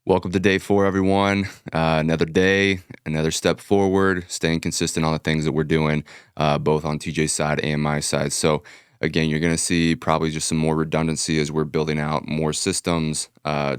Welcome to day 4, everyone. Another day, another step forward, staying consistent on the things that we're doing, both on TJ's side and my side. So again, you're going to see probably just some more redundancy as we're building out more systems,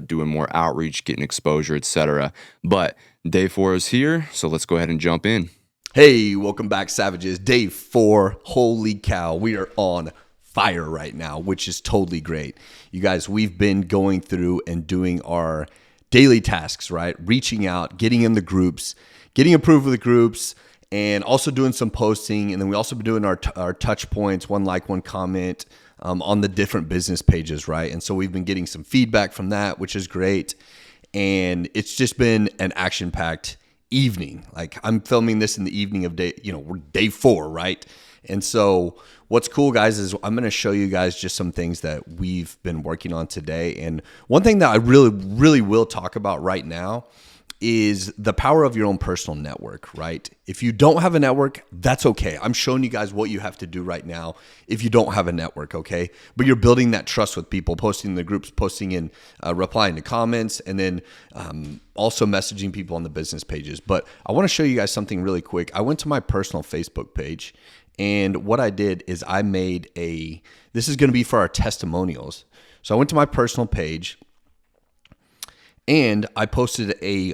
doing more outreach, getting exposure, etc. But day 4 is here, so let's go ahead and jump in. Hey, welcome back, Savages. Day 4. Holy cow, we are on fire right now, which is totally great. You guys, we've been going through and doing our daily tasks, right? Reaching out, getting in the groups, getting approved with the groups, and also doing some posting. And then we also been doing our touch points, one like, one comment on the different business pages, right? And so we've been getting some feedback from that, which is great. And it's just been an action-packed evening. Like, I'm filming this in the evening of we're day 4, right? And so what's cool, guys, is I'm going to show you guys just some things that we've been working on today. And one thing that I really will talk about right now is the power of your own personal network, right? If you don't have a network, that's okay. I'm showing you guys what you have to do right now if you don't have a network, okay? But you're building that trust with people, posting in the groups, posting in, replying to comments, and then also messaging people on the business pages. But I want to show you guys something really quick. I went to my personal Facebook page, and what I did is I made this is going to be for our testimonials. So I went to my personal page, and I posted a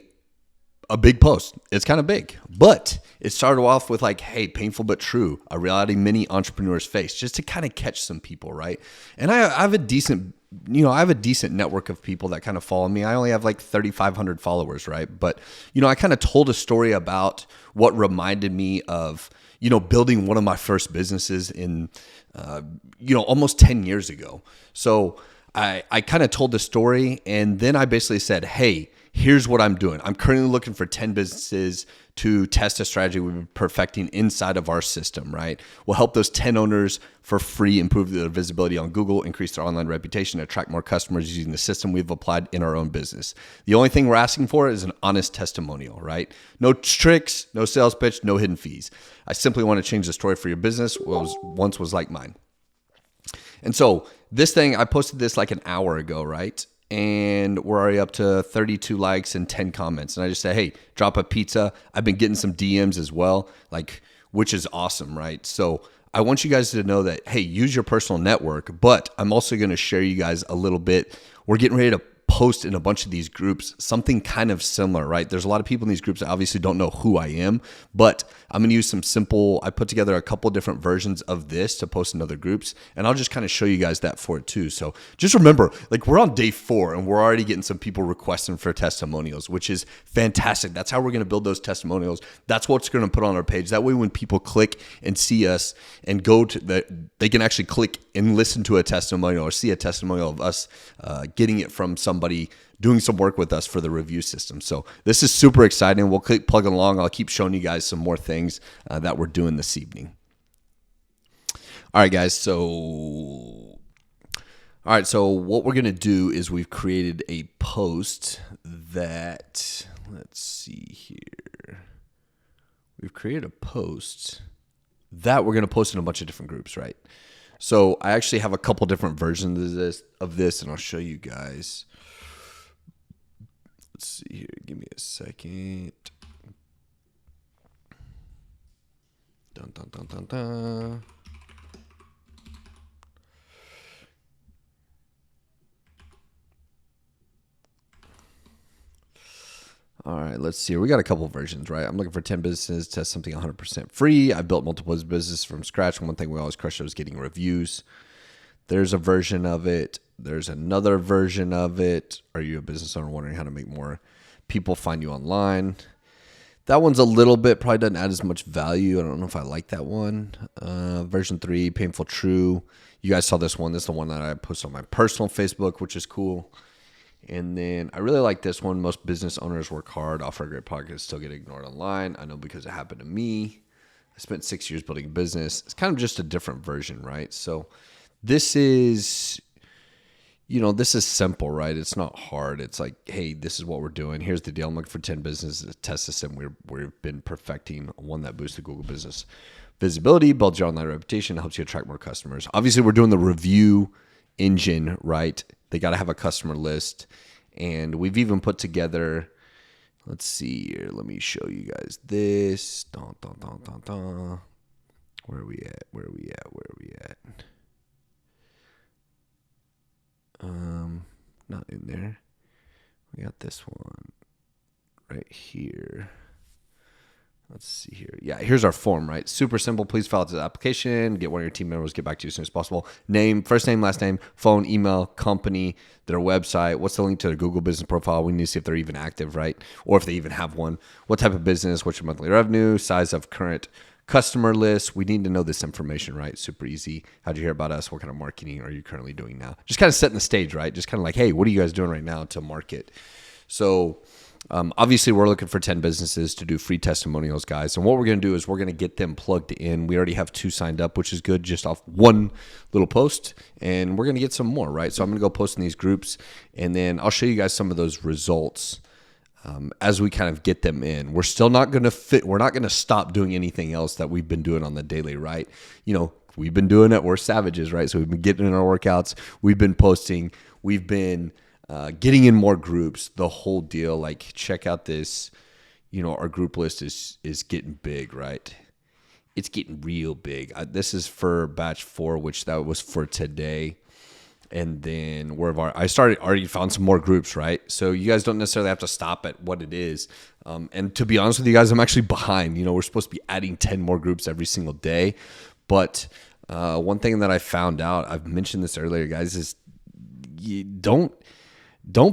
big post. It's kind of big, but it started off with like, hey, painful but true, a reality many entrepreneurs face, just to kind of catch some people, right? And I have a decent network of people that kind of follow me. I only have like 3,500 followers, right? But, I kind of told a story about what reminded me of, building one of my first businesses in, almost 10 years ago. So I kind of told the story, and then I basically said, hey, here's what I'm doing. I'm currently looking for 10 businesses to test a strategy we've been perfecting inside of our system, right? We'll help those 10 owners for free improve their visibility on Google, increase their online reputation, attract more customers using the system we've applied in our own business. The only thing we're asking for is an honest testimonial, right? No tricks, no sales pitch, no hidden fees. I simply want to change the story for your business. Once was like mine. And so this thing, I posted this like an hour ago, right? And we're already up to 32 likes and 10 comments. And I just say, hey, drop a pizza. I've been getting some DMs as well, which is awesome, right? So I want you guys to know that, hey, use your personal network, but I'm also going to share you guys a little bit. We're getting ready to post in a bunch of these groups something kind of similar, right? There's a lot of people in these groups that obviously don't know who I am, but I'm going to use I put together a couple different versions of this to post in other groups, and I'll just kind of show you guys that for it too. So just remember, we're on day 4 and we're already getting some people requesting for testimonials, which is fantastic. That's how we're going to build those testimonials. That's what's going to put on our page. That way when people click and see us and go to they can actually click and listen to a testimonial or see a testimonial of us getting it from somebody doing some work with us for the review system. So this is super exciting. We'll keep plugging along. I'll keep showing you guys some more things that we're doing this evening. All right, guys. So what we're going to do is we've created a post that, let's see here. We've created a post that we're going to post in a bunch of different groups, right? So I actually have a couple different versions of this, and I'll show you guys. Let's see here. Give me a second. Dun, dun, dun, dun, dun. All right, let's see. We got a couple versions, right? I'm looking for 10 businesses, test something 100% free. I built multiple businesses from scratch. One thing we always crushed was getting reviews. There's a version of it. There's another version of it. Are you a business owner wondering how to make more people find you online? That one's a little bit, probably doesn't add as much value. I don't know if I like that one. Version 3, painful true. You guys saw this one. This is the one that I posted on my personal Facebook, which is cool. And then I really like this one. Most business owners work hard, offer a great product, and still get ignored online. I know because it happened to me. I spent 6 years building a business. It's kind of just a different version, right? So this is, this is simple, right? It's not hard. It's like, hey, this is what we're doing. Here's the deal. I'm looking for 10 businesses to test this, and we've been perfecting one that boosts the Google business visibility, builds your online reputation, helps you attract more customers. Obviously, we're doing the review engine, right? They got to have a customer list. And we've even put together, let's see here. Let me show you guys this. Dun, dun, dun, dun, dun. Where are we at? Where are we at? Where are we at? Not in there. We got this one right here. Let's see here. Yeah, here's our form, right? Super simple. Please fill out the application. Get one of your team members. Get back to you as soon as possible. Name, first name, last name, phone, email, company, their website. What's the link to their Google business profile? We need to see if they're even active, right? Or if they even have one. What type of business? What's your monthly revenue? Size of current customer list. We need to know this information, right? Super easy. How'd you hear about us? What kind of marketing are you currently doing now? Just kind of setting the stage, right? Just kind of like, hey, what are you guys doing right now to market? So obviously, we're looking for 10 businesses to do free testimonials, guys. And what we're going to do is we're going to get them plugged in. We already have 2 signed up, which is good, just off one little post. And we're going to get some more, right? So I'm going to go post in these groups, and then I'll show you guys some of those results as we kind of get them in. We're still not going to fit. We're not going to stop doing anything else that we've been doing on the daily, right? You know, we've been doing it. We're savages, right? So we've been getting in our workouts. We've been posting. We've been getting in more groups, the whole deal. Like, check out this, our group list is getting big, right? It's getting real big. This is for batch 4, which that was for today. And then I already found some more groups, right? So you guys don't necessarily have to stop at what it is. And to be honest with you guys, I'm actually behind. We're supposed to be adding 10 more groups every single day. But one thing that I found out, I've mentioned this earlier, guys, is you don't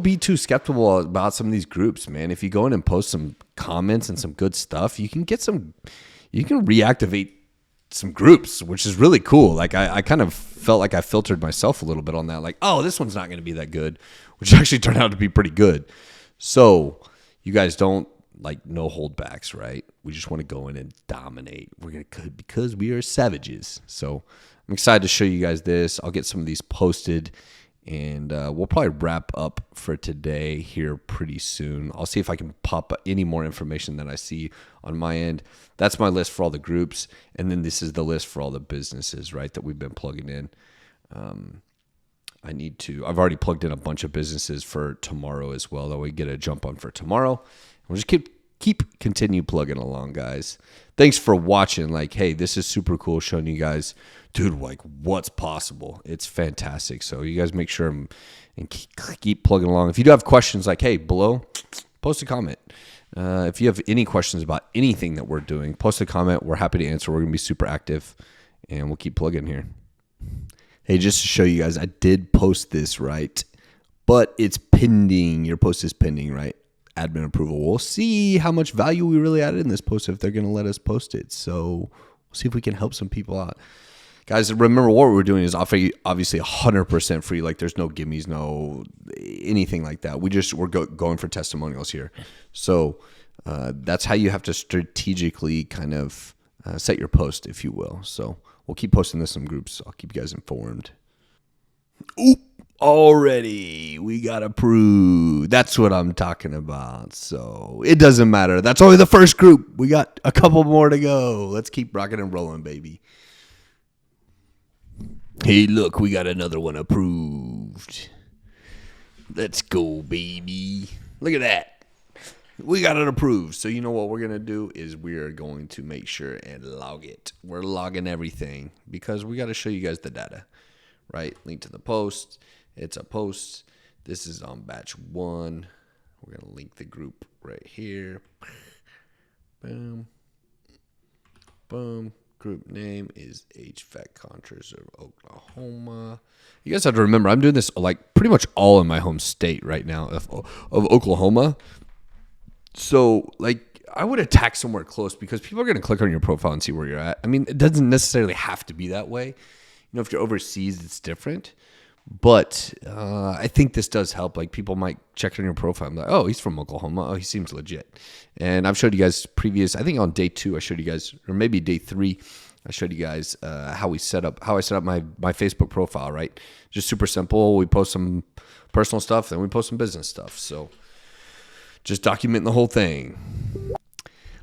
be too skeptical about some of these groups, man. If you go in and post some comments and some good stuff, you can reactivate some groups, which is really cool. Like, I kind of felt like I filtered myself a little bit on that. Like, oh, this one's not going to be that good, which actually turned out to be pretty good. So you guys don't no holdbacks, right? We just want to go in and dominate. We're going to, because we are savages. So I'm excited to show you guys this. I'll get some of these posted. And we'll probably wrap up for today here pretty soon. I'll see if I can pop any more information that I see on my end. That's my list for all the groups. And then this is the list for all the businesses, right, that we've been plugging in. I've already plugged in a bunch of businesses for tomorrow as well, that we get a jump on for tomorrow. We'll just continue plugging along, guys. Thanks for watching. Hey, this is super cool showing you guys, dude, what's possible. It's fantastic. So you guys make sure and keep plugging along. If you do have questions, hey, below, post a comment. If you have any questions about anything that we're doing, post a comment. We're happy to answer. We're going to be super active, and we'll keep plugging here. Hey, just to show you guys, I did post this, right? But it's pending. Your post is pending, right? Admin approval. We'll see how much value we really added in this post if they're going to let us post it. So we'll see if we can help some people out. Guys, remember what we're doing is obviously 100% free. There's no gimmies, no anything like that. We're going for testimonials here. So that's how you have to strategically kind of set your post, if you will. So we'll keep posting this in groups. I'll keep you guys informed. Oop. Already, we got approved. That's what I'm talking about. So it doesn't matter. That's only the first group. We got a couple more to go. Let's keep rocking and rolling, baby. Hey, look, we got another one approved. Let's go, baby. Look at that. We got it approved. So you know what we're going to do is we're going to make sure and log it. We're logging everything because we got to show you guys the data, right? Link to the post. It's a post. This is on batch 1. We're going to link the group right here. Boom. Boom. Group name is HVAC Contractors of Oklahoma. You guys have to remember, I'm doing this pretty much all in my home state right now of Oklahoma. So I would attack somewhere close because people are going to click on your profile and see where you're at. I mean, it doesn't necessarily have to be that way. If you're overseas, it's different. But I think this does help. People might check on your profile and be like, oh, he's from Oklahoma. Oh, he seems legit. And I've showed you guys I think on day 2, I showed you guys, or maybe day 3, I showed you guys how I set up my Facebook profile, right? Just super simple. We post some personal stuff, then we post some business stuff. So just documenting the whole thing.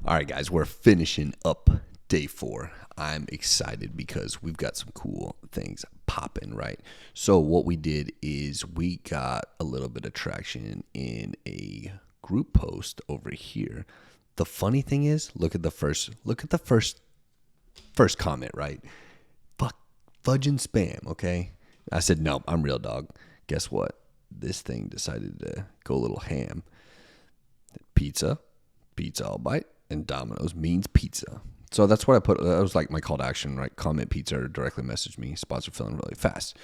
All right, guys, we're finishing up day 4. I'm excited because we've got some cool things popping, right? So what we did is we got a little bit of traction in a group post over here. The funny thing is, look at the first comment, right? Fudge and spam, okay? I said, no, I'm real, dog. Guess what? This thing decided to go a little ham. Pizza I'll bite, and Domino's means pizza. So that's what I put. That was like my call to action, right? Comment pizza or directly message me. Spots are filling really fast.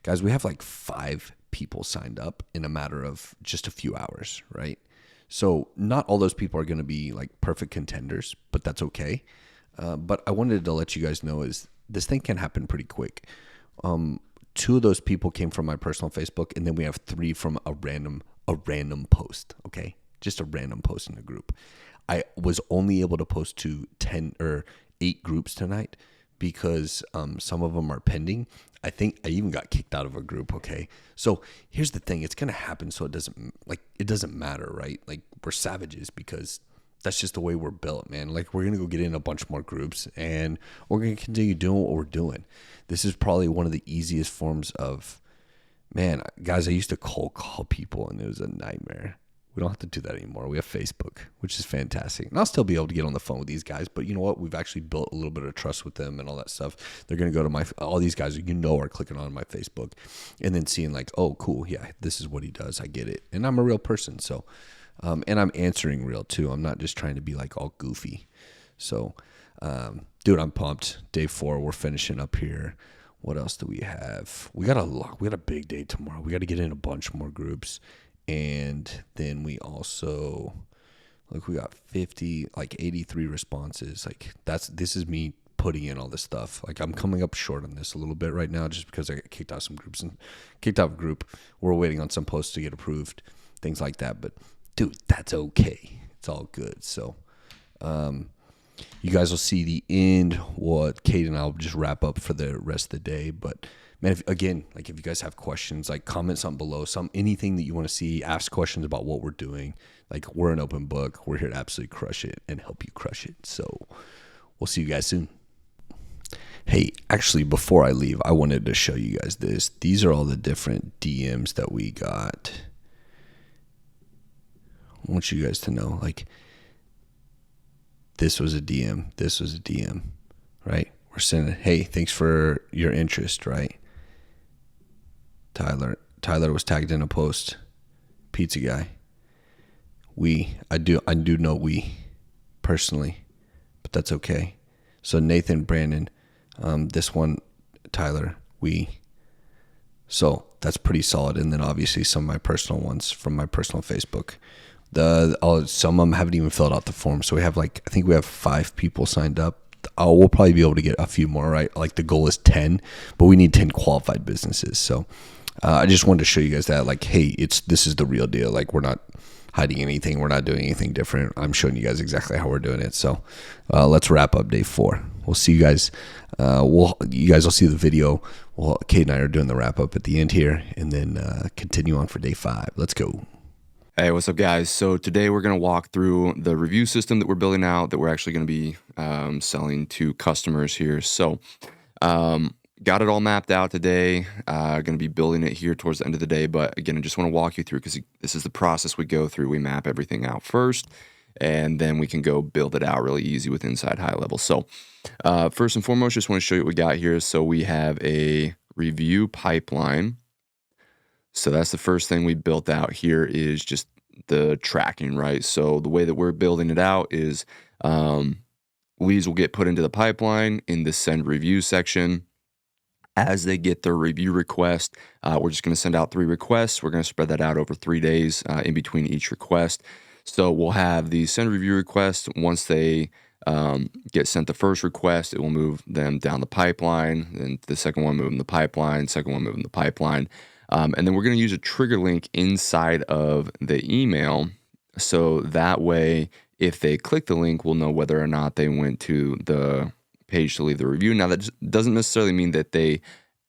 Guys, we have like 5 people signed up in a matter of just a few hours, right? So not all those people are going to be like perfect contenders, but that's okay. But I wanted to let you guys know is this thing can happen pretty quick. 2 of those people came from my personal Facebook, and then we have 3 from a random post. Okay, just a random post in the group. I was only able to post to 10 or 8 groups tonight because some of them are pending. I think I even got kicked out of a group. Okay, so here's the thing: it's gonna happen, so it doesn't matter, right? Like we're savages because that's just the way we're built, man. Like we're gonna go get in a bunch more groups, and we're gonna continue doing what we're doing. This is probably one of the easiest forms of, man, guys. I used to cold call people, and it was a nightmare. We don't have to do that anymore. We have Facebook, which is fantastic. And I'll still be able to get on the phone with these guys, but you know what? We've actually built a little bit of trust with them and all that stuff. They're going to go to all these guys are clicking on my Facebook and then seeing like, oh, cool. Yeah, this is what he does. I get it. And I'm a real person. So, and I'm answering real too. I'm not just trying to be like all goofy. So, dude, I'm pumped. Day 4, we're finishing up here. What else do we have? We got a big day tomorrow. We got to get in a bunch more groups. And then we also, we got 83 responses. This is me putting in all this stuff. Like I'm coming up short on this a little bit right now just because I got kicked out of some groups and kicked out of a group. We're waiting on some posts to get approved, things like that. But dude, that's okay. It's all good. So, you guys will see the end. What Kate and I will just wrap up for the rest of the day. But man, if you guys have questions, like comment something below, anything that you want to see, ask questions about what we're doing. Like we're an open book. We're here to absolutely crush it and help you crush it. So we'll see you guys soon. Hey, actually, before I leave, I wanted to show you guys this. These are all the different DMs that we got. I want you guys to know, this was a DM, this was a DM, right? We're sending, hey, thanks for your interest, right? Tyler was tagged in a post. Pizza guy. I do know personally, but that's okay. So Nathan, Brandon, this one, Tyler, so that's pretty solid. And then obviously some of my personal ones from my personal Facebook. Some of them haven't even filled out the form. So we have I think we have 5 people signed up. We'll probably be able to get a few more, right? Like the goal is 10, but we need 10 qualified businesses. So I just wanted to show you guys that, hey, this is the real deal. Like we're not hiding anything. We're not doing anything different. I'm showing you guys exactly how we're doing it. So let's wrap up day 4. We'll see you guys. You guys will see the video. Well, Kate and I are doing the wrap up at the end here, and then continue on for day 5. Let's go. Hey, what's up, guys? So today we're going to walk through the review system that we're building out that we're actually going to be selling to customers here. So got it all mapped out today. Going to be building it here towards the end of the day. But again, I just want to walk you through because this is the process we go through. We map everything out first, and then we can go build it out really easy with inside HighLevel. So first and foremost, just want to show you what we got here. So we have a review pipeline. So that's the first thing we built out here is just the tracking, right? So the way that we're building it out is leads will get put into the pipeline in the send review section. As they get their review request, we're just going to send out 3 requests. We're going to spread that out over 3 days in between each request. So we'll have the send review request. Once they get sent the first request, it will move them down the pipeline. And the second one moving the pipeline, second one moving the pipeline. And then we're going to use a trigger link inside of the email. So that way, if they click the link, we'll know whether or not they went to the page to leave the review. Now, that doesn't necessarily mean that they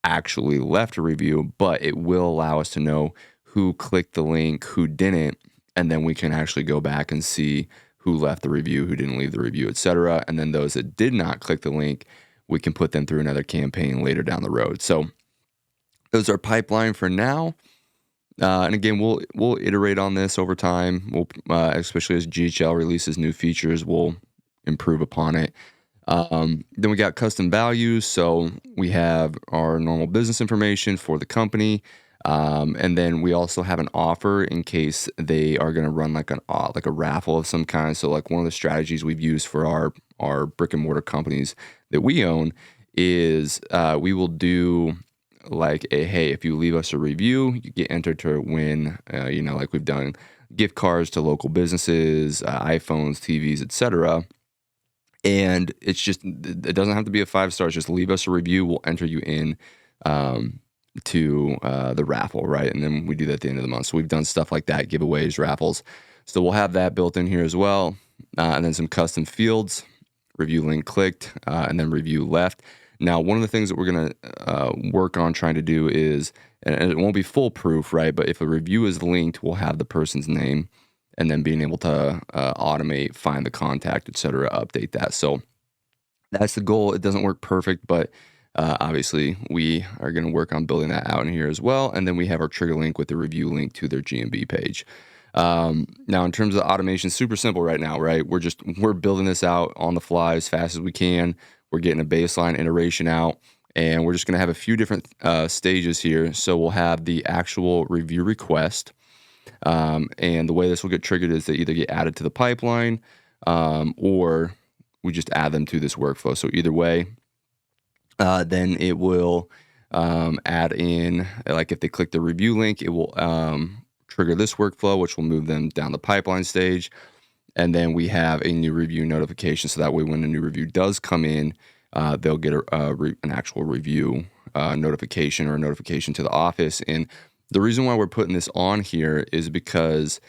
actually left a review, but it will allow us to know who clicked the link, who didn't, and then we can actually go back and see who left the review, who didn't leave the review, etc. And then those that did not click the link, we can put them through another campaign later down the road. So those are pipeline for now. And again, we'll iterate on this over time. We'll especially as GHL releases new features, we'll improve upon it. Then we got custom values. So we have our normal business information for the company, and then we also have an offer in case they are going to run like a raffle of some kind. So like one of the strategies we've used for our brick and mortar companies that we own is we will do like hey, if you leave us a review, you get entered to win, like we've done gift cards to local businesses, iPhones, TVs, etc. And it doesn't have to be a 5 stars. Just leave us a review. We'll enter you in to the raffle, right? And then we do that at the end of the month. So we've done stuff like that, giveaways, raffles. So we'll have that built in here as well. And then some custom fields, review link clicked, and then review left. Now, one of the things that we're going to work on trying to do is, and it won't be foolproof, right? But if a review is linked, we'll have the person's name, and then being able to automate, find the contact, etc., update that. So that's the goal. It doesn't work perfect, but obviously we are going to work on building that out in here as well. And then we have our trigger link with the review link to their GMB page. Now, in terms of automation, super simple right now, right? We're building this out on the fly as fast as we can. We're getting a baseline iteration out, and we're just going to have a few different stages here. So we'll have the actual review request. And the way this will get triggered is they either get added to the pipeline or we just add them to this workflow. So either way, then it will add in, like if they click the review link, it will trigger this workflow, which will move them down the pipeline stage. And then we have a new review notification. So that way, when a new review does come in, they'll get an actual review notification or a notification to the office. And the reason why we're putting this on here is because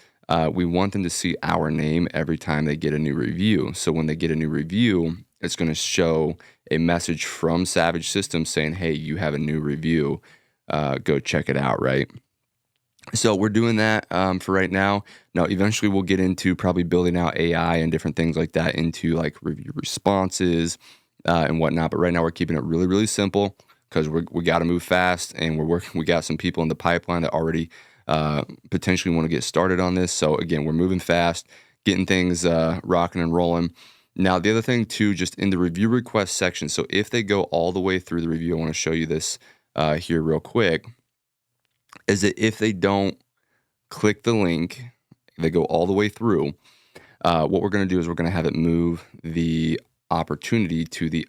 we want them to see our name every time they get a new review. So when they get a new review, it's going to show a message from Savage Systems saying, hey, you have a new review. Go check it out, right? So we're doing that for right now. Now, eventually we'll get into probably building out AI and different things like that into like review responses and whatnot. But right now we're keeping it really, really simple because we got to move fast, and we got some people in the pipeline that already potentially want to get started on this. So again, we're moving fast, getting things rocking and rolling. Now, the other thing too, just in the review request section. So if they go all the way through the review, I want to show you this here real quick, is that if they don't click the link, they go all the way through, what we're going to do is we're going to have it move the opportunity to the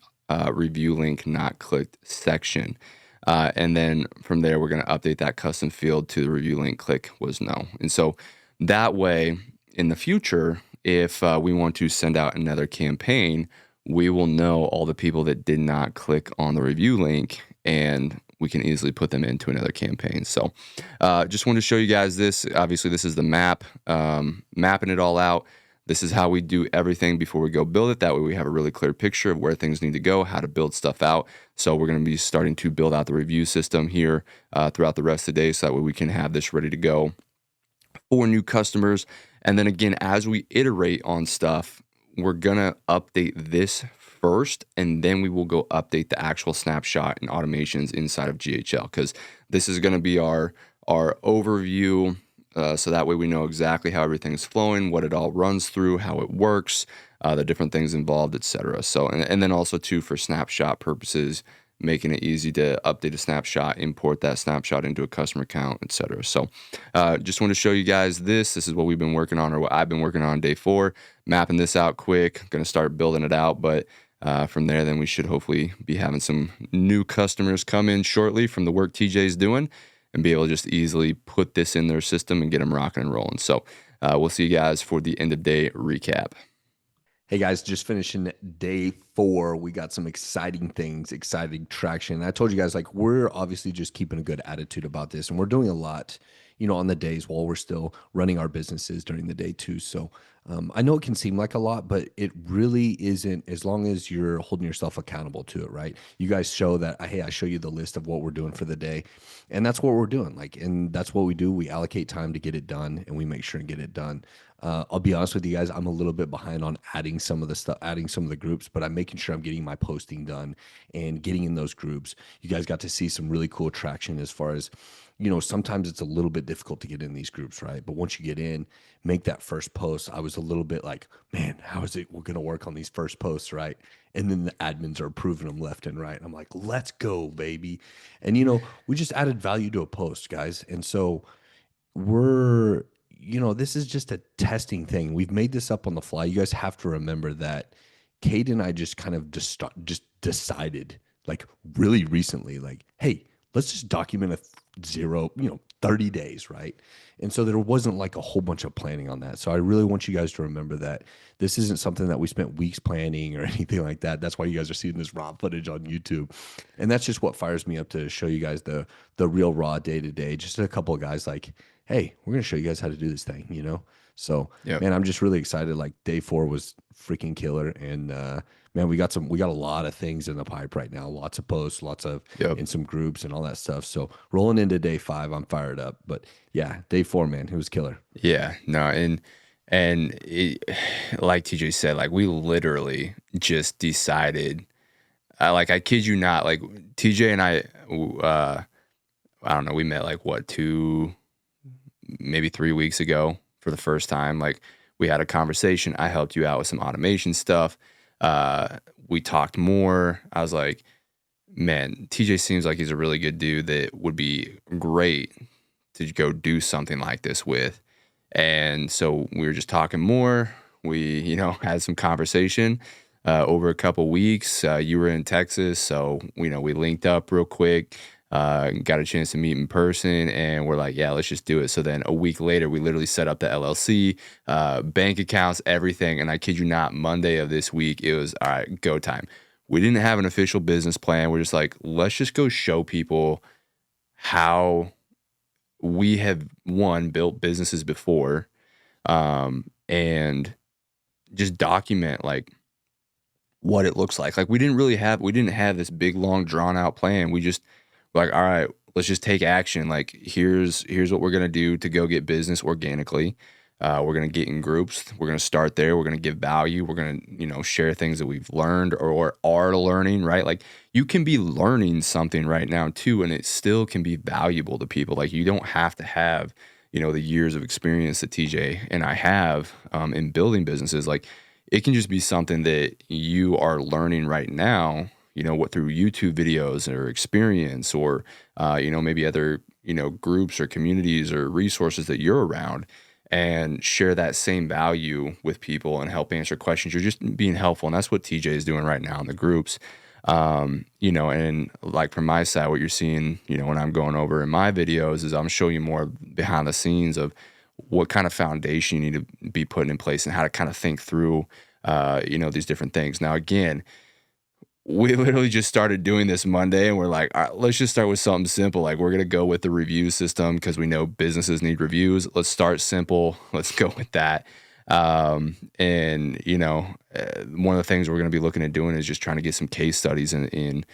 review link not clicked section. And then from there, we're going to update that custom field to the review link click was no. And so that way, in the future, if we want to send out another campaign, we will know all the people that did not click on the review link, and we can easily put them into another campaign. So just wanted to show you guys this. Obviously, this is the map, mapping it all out. This is how we do everything before we go build it. That way we have a really clear picture of where things need to go, how to build stuff out. So we're going to be starting to build out the review system here throughout the rest of the day. So that way we can have this ready to go for new customers. And then again, as we iterate on stuff, we're going to update this first, and then we will go update the actual snapshot and automations inside of GHL, because this is going to be our overview. So that way we know exactly how everything's flowing, what it all runs through, how it works, the different things involved, etc. So, and then also too, for snapshot purposes, making it easy to update a snapshot, import that snapshot into a customer account, etc. So just want to show you guys this. This is what we've been working on, or what I've been working on day 4, mapping this out quick. Going to start building it out, but from there, then we should hopefully be having some new customers come in shortly from the work TJ's doing, and be able to just easily put this in their system and get them rocking and rolling. So we'll see you guys for the end of day recap. Hey guys, just finishing day 4. We got some exciting things, exciting traction. I told you guys, like, we're obviously just keeping a good attitude about this, and we're doing a lot, on the days while we're still running our businesses during the day too. So I know it can seem like a lot, but it really isn't, as long as you're holding yourself accountable to it, right? You guys show that, hey, I show you the list of what we're doing for the day, and that's what we're doing. And that's what we do. We allocate time to get it done, and we make sure to get it done. I'll be honest with you guys, I'm a little bit behind on adding some of the stuff, adding some of the groups, but I'm making sure I'm getting my posting done and getting in those groups. You guys got to see some really cool traction as far as, sometimes it's a little bit difficult to get in these groups, right? But once you get in, make that first post. I was a little bit like, man, how is it we're going to work on these first posts, right? And then the admins are approving them left and right. I'm like, let's go, baby. And, we just added value to a post, guys. And so, we're this is just a testing thing. We've made this up on the fly. You guys have to remember that Kate and I just kind of just decided, like, really recently, like, hey, let's just document a 30 days, right? And so there wasn't like a whole bunch of planning on that. So I really want you guys to remember that this isn't something that we spent weeks planning or anything like that. That's why you guys are seeing this raw footage on YouTube. And that's just what fires me up to show you guys the real raw day to day. Just a couple of guys like, hey, we're going to show you guys how to do this thing. So, Yep. man, I'm just really excited. Like, day 4 was freaking killer. And, man, we got a lot of things in the pipe right now. Lots of posts, lots of Yep. in some groups and all that stuff. So rolling into day 5, I'm fired up. But yeah, day 4, man, it was killer. Yeah. No. And it, like TJ said, like we literally just decided. I kid you not. Like TJ and I don't know. We met like what 2, maybe 3 weeks ago for the first time. Like we had a conversation. I helped you out with some automation stuff. We talked more. I was like, man, TJ seems like he's a really good dude that would be great to go do something like this with. And so we were just talking more. We, had some conversation over a couple weeks. You were in Texas, so we linked up real quick. Got a chance to meet in person, and we're like, yeah, let's just do it. So then a week later, we literally set up the LLC, bank accounts, everything. And I kid you not, Monday of this week, it was all right, go time. We didn't have an official business plan. We're just like, let's just go show people how we have built businesses before, and just document like what it looks like. Like we didn't have this big long drawn out plan. We just like, all right, let's just take action. Like here's what we're gonna do to go get business organically. We're gonna get in groups. We're gonna start there. We're gonna give value. We're gonna share things that we've learned or are learning. Right? Like you can be learning something right now too, and it still can be valuable to people. Like you don't have to have the years of experience that TJ and I have in building businesses. Like it can just be something that you are learning right now. What through YouTube videos or experience or maybe other groups or communities or resources that you're around, and share that same value with people and help answer questions. You're just being helpful. And that's what TJ is doing right now in the groups. And like from my side, what you're seeing, when I'm going over in my videos is I'm showing you more behind the scenes of what kind of foundation you need to be putting in place and how to kind of think through, these different things. Now, again, we literally just started doing this Monday and we're like, all right, let's just start with something simple. Like we're going to go with the review system because we know businesses need reviews. Let's start simple. Let's go with that. One of the things we're going to be looking at doing is just trying to get some case studies in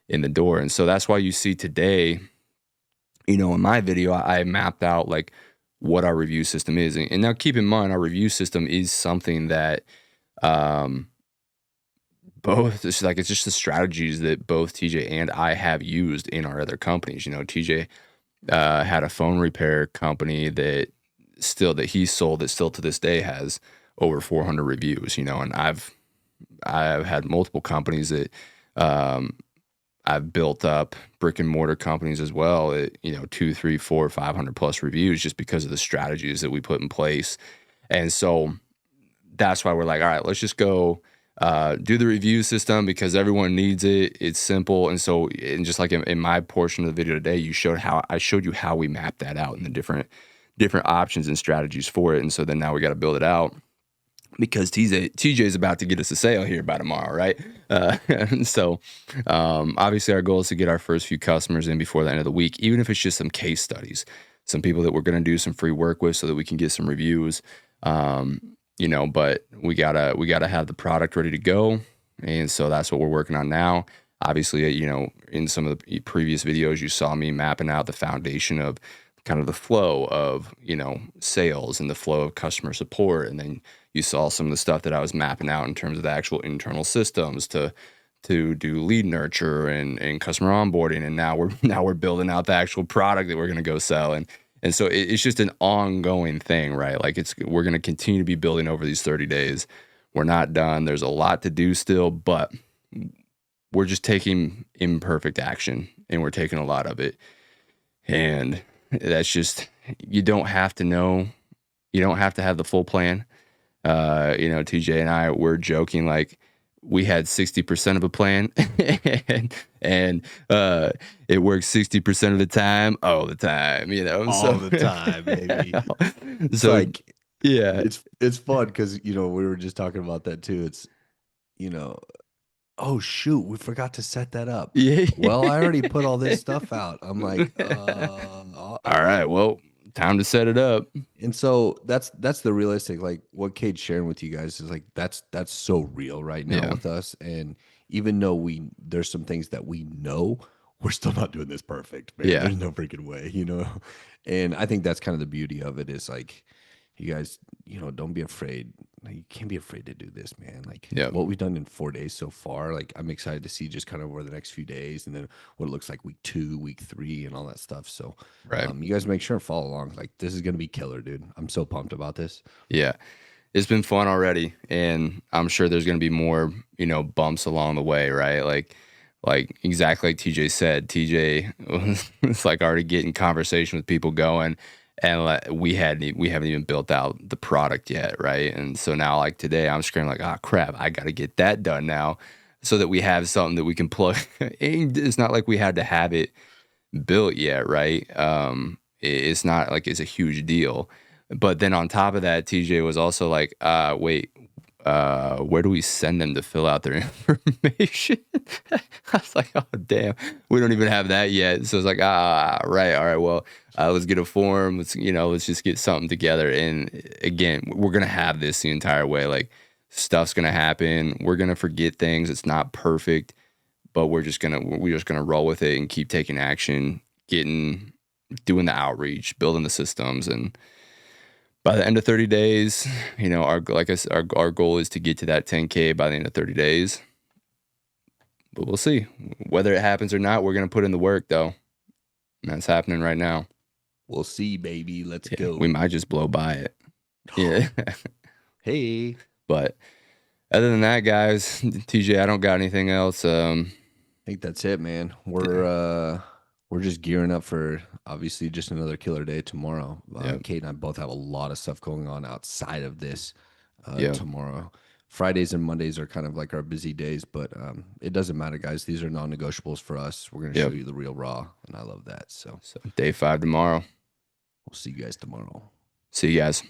the door. And so that's why you see today, in my video, I mapped out like what our review system is. And now keep in mind, our review system is something that, it's just the strategies that both TJ and I have used in our other companies. TJ had a phone repair company that he sold that still to this day has over 400 reviews. And I've had multiple companies that I've built up brick and mortar companies as well at 2, 3, 4, 500 plus reviews just because of the strategies that we put in place. And so that's why we're like, all right, let's just go do the review system because everyone needs it. It's simple. And so, and just like in my portion of the video today, I showed you how we map that out and the different options and strategies for it. And so then now we got to build it out because TJ is about to get us a sale here by tomorrow, right? So obviously our goal is to get our first few customers in before the end of the week, even if it's just some case studies, some people that we're going to do some free work with so that we can get some reviews. But we gotta have the product ready to go. And so that's what we're working on now. Obviously, in some of the previous videos, you saw me mapping out the foundation of kind of the flow of, sales and the flow of customer support. And then you saw some of the stuff that I was mapping out in terms of the actual internal systems to do lead nurture and customer onboarding. And now we're now we're building out the actual product that we're going to go sell. And so it's just an ongoing thing, right? Like we're going to continue to be building over these 30 days. We're not done. There's a lot to do still, but we're just taking imperfect action and we're taking a lot of it. And that's just, you don't have to know, you don't have to have the full plan. TJ and I were joking, like we had 60% of a plan and it works 60% of the time, all the time, All so the time, baby. It's so like yeah. it's fun because we were just talking about that too. It's you know, oh shoot, we forgot to set that up. Yeah. Well, I already put all this stuff out. I'm like, All right, well, time to set it up. and so that's the realistic, like what Kate's sharing with you guys is like that's so real right now Yeah. with us. And even though there's some things that we know, we're still not doing this perfect, man. Yeah. There's no freaking way. And I think that's kind of the beauty of it is like you guys, don't be afraid. Like, you can't be afraid to do this, man. Like Yeah. what we've done in 4 days so far, like I'm excited to see just kind of over the next few days and then what it looks like week 2, week 3, and all that stuff. So Right. you guys make sure and follow along. Like this is gonna be killer, dude. I'm so pumped about this. Yeah. It's been fun already, and I'm sure there's going to be more, bumps along the way, right? Like exactly like TJ said. TJ was like already getting conversation with people going, and like, we haven't even built out the product yet, right? And so now, like today, I'm screaming like, "Ah, crap! I got to get that done now, so that we have something that we can plug." And it's not like we had to have it built yet, right? It's not like it's a huge deal. But then on top of that, TJ was also like, wait, where do we send them to fill out their information? I was like, oh, damn, we don't even have that yet. So it's like, right. All right. Well, let's get a form. Let's just get something together. And again, we're going to have this the entire way. Like stuff's going to happen. We're going to forget things. It's not perfect, but we're just going to roll with it and keep taking action, doing the outreach, building the systems. And by the end of 30 days, like I said, our goal is to get to that 10K by the end of 30 days. But we'll see whether it happens or not. We're going to put in the work though. And that's happening right now. We'll see, baby. Let's Yeah, go. we might just blow by it. Yeah. Hey. But other than that, guys, TJ, I don't got anything else. I think that's it, man. We're just gearing up for obviously just another killer day tomorrow. Yeah. Kate and I both have a lot of stuff going on outside of this Yeah. tomorrow. Fridays and Mondays are kind of like our busy days, but it doesn't matter, guys. These are non-negotiables for us. We're going to Yep. show you the real raw, and I love that. So So day 5 tomorrow. we'll see you guys tomorrow. See you guys.